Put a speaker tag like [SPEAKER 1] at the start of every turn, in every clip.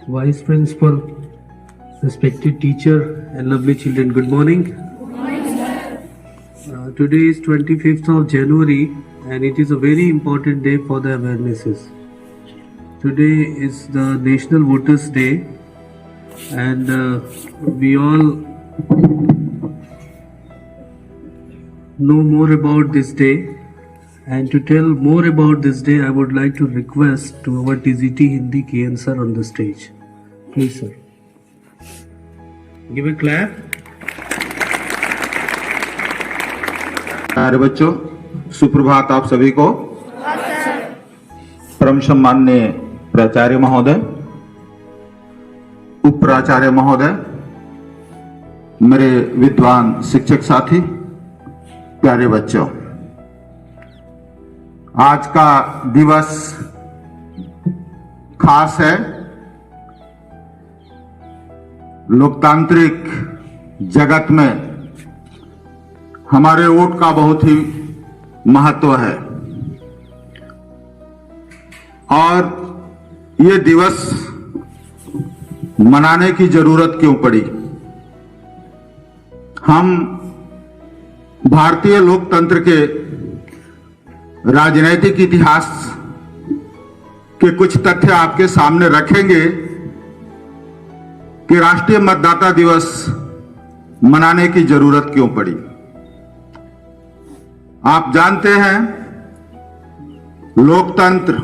[SPEAKER 1] Vice Principal, respected teacher and lovely children, good morning.
[SPEAKER 2] Good morning, sir.
[SPEAKER 1] Today is 25th of January and it is a very important day for the awarenesses. Today is the National Voters Day and we all know more about this day. And to tell more about this day, I would like to request to our TZT Hindi KN sir on the stage. Please, sir. Give a clap.
[SPEAKER 3] प्यारे बच्चों, सुप्रभात आप सभी को। परम सम्माननीय प्राचार्य महोदय, उप प्राचार्य महोदय, मेरे विद्वान शिक्षक साथी, प्यारे बच्चों, आज का दिवस खास है। लोकतांत्रिक जगत में हमारे वोट का बहुत ही महत्व है और ये दिवस मनाने की जरूरत क्यों पड़ी। हम भारतीय लोकतंत्र के राजनैतिक इतिहास के कुछ तथ्य आपके सामने रखेंगे कि राष्ट्रीय मतदाता दिवस मनाने की जरूरत क्यों पड़ी। आप जानते हैं, लोकतंत्र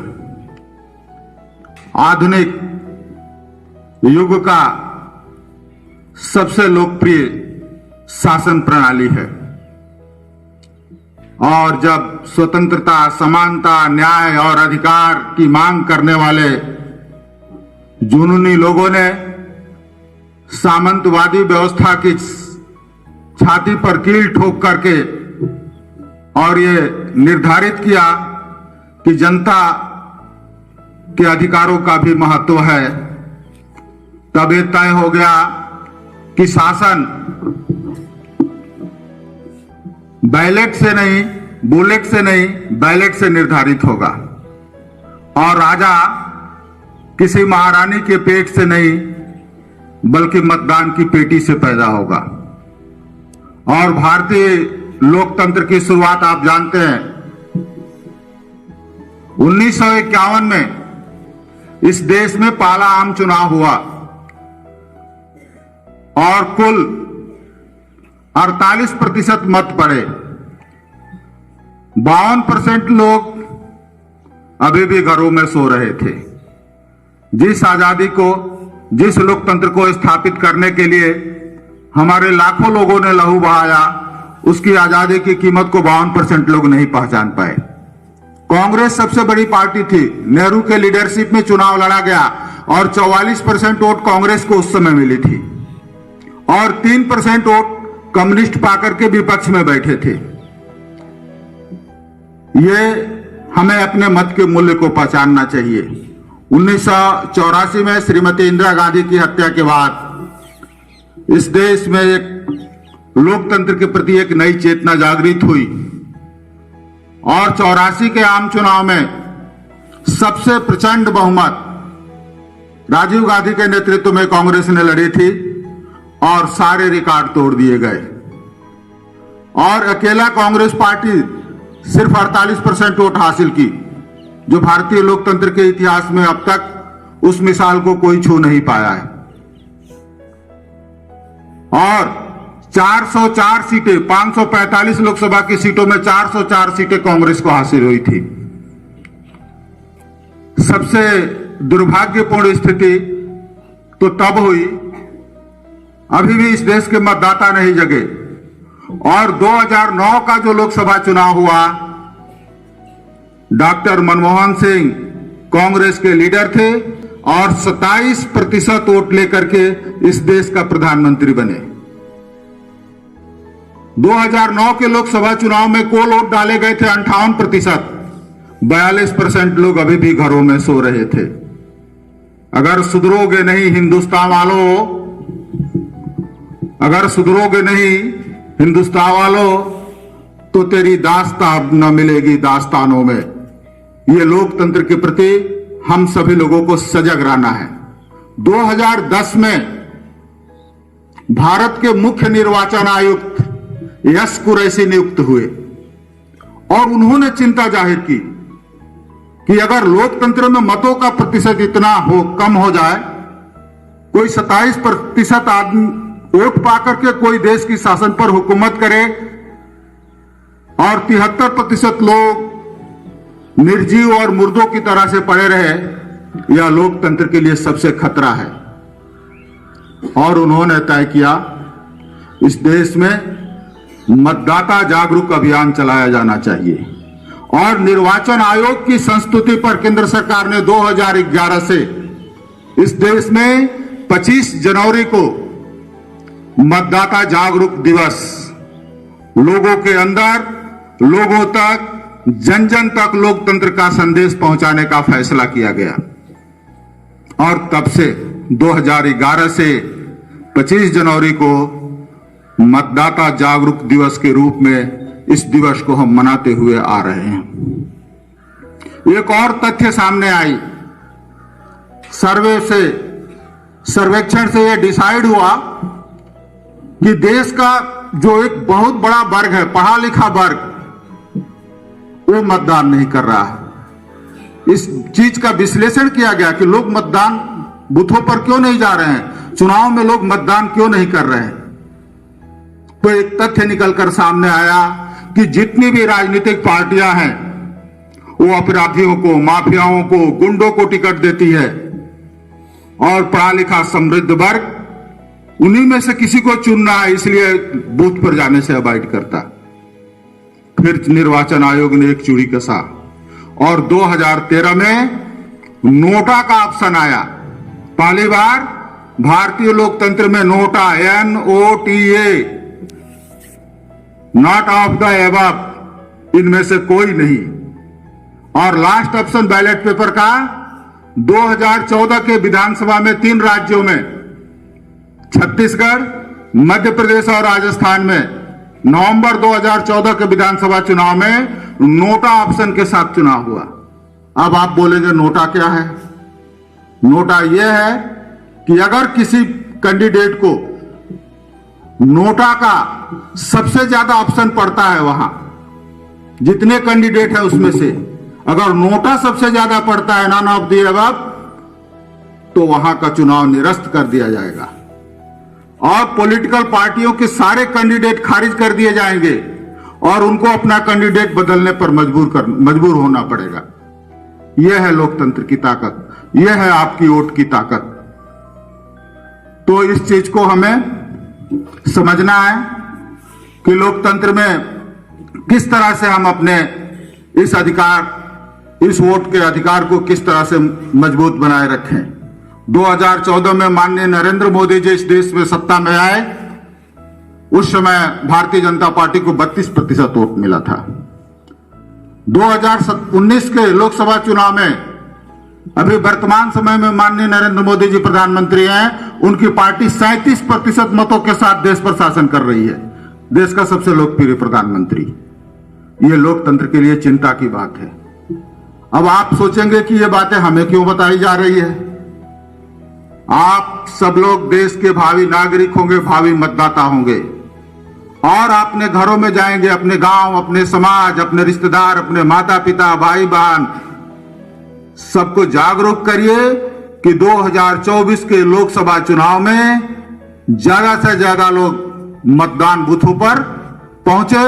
[SPEAKER 3] आधुनिक युग का सबसे लोकप्रिय शासन प्रणाली है और जब स्वतंत्रता, समानता, न्याय और अधिकार की मांग करने वाले जुनूनी लोगों ने सामंतवादी व्यवस्था की छाती पर कील ठोक करके और ये निर्धारित किया कि जनता के अधिकारों का भी महत्व है, तब ये तय हो गया कि शासन बैलेट से नहीं, बुलेट से नहीं, बैलेट से निर्धारित होगा और राजा किसी महारानी के पेट से नहीं बल्कि मतदान की पेटी से पैदा होगा। और भारतीय लोकतंत्र की शुरुआत आप जानते हैं, 1951 में इस देश में पहला आम चुनाव हुआ और कुल 48% मत पड़े। 52% लोग अभी भी घरों में सो रहे थे। जिस आजादी को, जिस लोकतंत्र को स्थापित करने के लिए हमारे लाखों लोगों ने लहू बहाया, उसकी आजादी की कीमत को 52% लोग नहीं पहचान पाए। कांग्रेस सबसे बड़ी पार्टी थी, नेहरू के लीडरशिप में चुनाव लड़ा गया और 44% वोट कांग्रेस को उस समय मिली थी और 3% वोट कम्युनिस्ट पाकर के विपक्ष में बैठे थे। ये हमें अपने मत के मूल्य को पहचानना चाहिए। 1984 में श्रीमती इंदिरा गांधी की हत्या के बाद इस देश में एक लोकतंत्र के प्रति एक नई चेतना जागृत हुई और 84 के आम चुनाव में सबसे प्रचंड बहुमत राजीव गांधी के नेतृत्व में कांग्रेस ने लड़ी थी और सारे रिकॉर्ड तोड़ दिए गए और अकेला कांग्रेस पार्टी सिर्फ 48% वोट हासिल की, जो भारतीय लोकतंत्र के इतिहास में अब तक उस मिसाल को कोई छू नहीं पाया है। और 404 सीटें, 545 लोकसभा की सीटों में 404 सीटें कांग्रेस को हासिल हुई थी। सबसे दुर्भाग्यपूर्ण स्थिति तो तब हुई, अभी भी इस देश के मतदाता नहीं जगे और 2009 का जो लोकसभा चुनाव हुआ, डॉक्टर मनमोहन सिंह कांग्रेस के लीडर थे और 27% वोट लेकर के इस देश का प्रधानमंत्री बने। 2009 के लोकसभा चुनाव में कुल वोट डाले गए थे 58%, 42% लोग अभी भी घरों में सो रहे थे। अगर सुधरोगे नहीं हिंदुस्तान वालों, अगर सुधरोगे नहीं हिंदुस्तान वालों, तो तेरी दास्तान न मिलेगी दास्तानों में। ये लोकतंत्र के प्रति हम सभी लोगों को सजग रहना है। 2010 में भारत के मुख्य निर्वाचन आयुक्त यस कुरैशी नियुक्त हुए और उन्होंने चिंता जाहिर की कि अगर लोकतंत्र में मतों का प्रतिशत इतना कम हो जाए, कोई 27% आदमी वोट पाकर के कोई देश की शासन पर हुकूमत करे और 73% लोग निर्जीव और मुर्दों की तरह से पड़े रहे, यह लोकतंत्र के लिए सबसे खतरा है। और उन्होंने तय किया इस देश में मतदाता जागरूक अभियान चलाया जाना चाहिए और निर्वाचन आयोग की संस्तुति पर केंद्र सरकार ने 2011 से इस देश में 25 जनवरी को मतदाता जागरूक दिवस लोगों के अंदर, लोगों तक, जन जन तक लोकतंत्र का संदेश पहुंचाने का फैसला किया गया और तब से 2011 से 25 जनवरी को मतदाता जागरूक दिवस के रूप में इस दिवस को हम मनाते हुए आ रहे हैं। एक और तथ्य सामने आई, सर्वेक्षण से यह डिसाइड हुआ कि देश का जो एक बहुत बड़ा वर्ग है, पढ़ा लिखा वर्ग, वो मतदान नहीं कर रहा है। इस चीज का विश्लेषण किया गया कि लोग मतदान बूथों पर क्यों नहीं जा रहे हैं, चुनाव में लोग मतदान क्यों नहीं कर रहे हैं। तो एक तथ्य निकलकर सामने आया कि जितनी भी राजनीतिक पार्टियां हैं वो अपराधियों को, माफियाओं को, गुंडों को टिकट देती है और पढ़ा लिखा समृद्ध वर्ग उन्हीं में से किसी को चुनना है, इसलिए बूथ पर जाने से अवॉइड करता। फिर निर्वाचन आयोग ने एक चूड़ी कसा और 2013 में नोटा का ऑप्शन आया। पहली बार भारतीय लोकतंत्र में NOTA, NOTA, not of the above, इनमें से कोई नहीं। और लास्ट ऑप्शन बैलेट पेपर का 2014 के विधानसभा में 3 राज्यों में, छत्तीसगढ़, मध्य प्रदेश और राजस्थान में, नवंबर 2014 के विधानसभा चुनाव में नोटा ऑप्शन के साथ चुनाव हुआ। अब आप बोलेंगे नोटा क्या है? नोटा यह है कि अगर किसी कैंडिडेट को नोटा का सबसे ज्यादा ऑप्शन पड़ता है, वहां जितने कैंडिडेट है उसमें से अगर नोटा सबसे ज्यादा पड़ता है, नॉन ऑफ द अबव, तो वहां का चुनाव निरस्त कर दिया जाएगा और पॉलिटिकल पार्टियों के सारे कैंडिडेट खारिज कर दिए जाएंगे और उनको अपना कैंडिडेट बदलने पर मजबूर होना पड़ेगा। यह है लोकतंत्र की ताकत, यह है आपकी वोट की ताकत। तो इस चीज को हमें समझना है कि लोकतंत्र में किस तरह से हम अपने इस अधिकार, इस वोट के अधिकार को किस तरह से मजबूत बनाए रखें। 2014 में माननीय नरेंद्र मोदी जी इस देश में सत्ता में आए, उस समय भारतीय जनता पार्टी को 32% वोट मिला था। 2019 के लोकसभा चुनाव में अभी वर्तमान समय में माननीय नरेंद्र मोदी जी प्रधानमंत्री हैं, उनकी पार्टी 37% मतों के साथ देश पर शासन कर रही है, देश का सबसे लोकप्रिय प्रधानमंत्री। यह लोकतंत्र के लिए चिंता की बात है। अब आप सोचेंगे कि ये बातें हमें क्यों बताई जा रही है। आप सब लोग देश के भावी नागरिक होंगे, भावी मतदाता होंगे और अपने घरों में जाएंगे, अपने गांव, अपने समाज, अपने रिश्तेदार, अपने माता पिता, भाई बहन, सबको जागरूक करिए कि 2024 के लोकसभा चुनाव में ज्यादा से ज्यादा लोग मतदान बूथों पर पहुंचे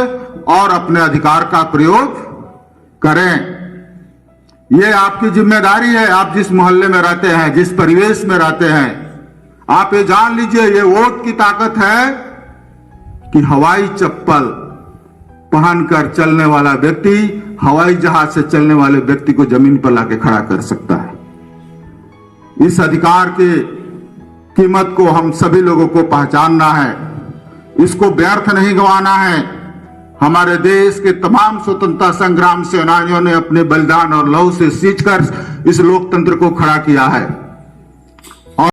[SPEAKER 3] और अपने अधिकार का प्रयोग करें। यह आपकी जिम्मेदारी है। आप जिस मोहल्ले में रहते हैं, जिस परिवेश में रहते हैं, आप ये जान लीजिए, ये वोट की ताकत है कि हवाई चप्पल पहनकर चलने वाला व्यक्ति हवाई जहाज से चलने वाले व्यक्ति को जमीन पर लाके खड़ा कर सकता है। इस अधिकार की कीमत को हम सभी लोगों को पहचानना है, इसको व्यर्थ नहीं गंवाना है। हमारे देश के तमाम स्वतंत्रता संग्राम सेनानियों ने अपने बलिदान और लहू से सींचकर इस लोकतंत्र को खड़ा किया है।